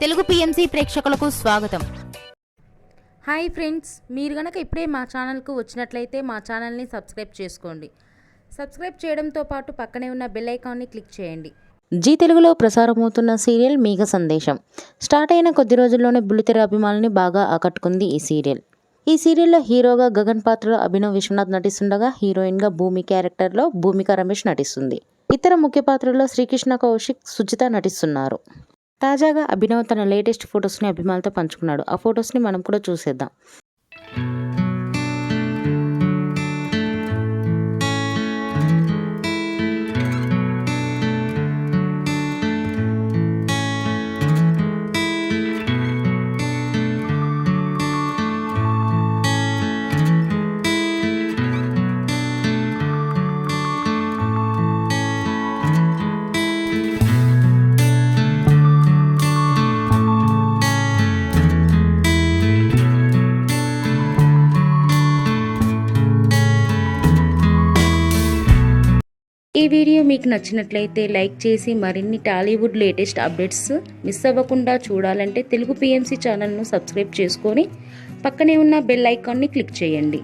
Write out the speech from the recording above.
Telugu PMC ప్రేక్షకులకు స్వాగతం. Hi friends, మీరు గనక ఇప్పుడే మా ఛానల్కు వచ్చినట్లయితే మా ఛానల్ని సబ్స్క్రైబ్ చేసుకోండి. సబ్స్క్రైబ్ చేయడంతో పాటు పక్కనే ఉన్న బెల్ ఐకాన్ని క్లిక్ చేయండి. జీ తెలుగులో ప్రసారమవుతున్న సీరియల్ మేఘ సందేశం స్టార్ట్ అయిన కొద్ది రోజుల్లోనే బుల్లితెర అభిమానుల్ని బాగా ఆకట్టుకుంది ఈ సీరియల్. ఈ సీరియల్లో హీరోగా గగన్ పాత్రలో అభినవ్ విశ్వనాథ్ నటిస్తుండగా హీరోయిన్గా భూమి క్యారెక్టర్లో భూమిక రమేష్ నటిస్తుంది. ఇతర ముఖ్య పాత్రల్లో శ్రీకృష్ణ కౌశిక్, సుజిత నటిస్తున్నారు. తాజాగా అభినవ్ తన లేటెస్ట్ ఫొటోస్ని అభిమానులతో పంచుకున్నాడు. ఆ ఫొటోస్ని మనం కూడా చూసేద్దాం. ఈ వీడియో మీకు నచ్చినట్లయితే లైక్ చేసి మరిన్ని టాలీవుడ్ లేటెస్ట్ అప్డేట్స్ మిస్ అవ్వకుండా చూడాలంటే తెలుగు పిఎంసి ఛానల్ను సబ్స్క్రైబ్ చేసుకొని పక్కనే ఉన్న బెల్ ఐకాన్ని క్లిక్ చేయండి.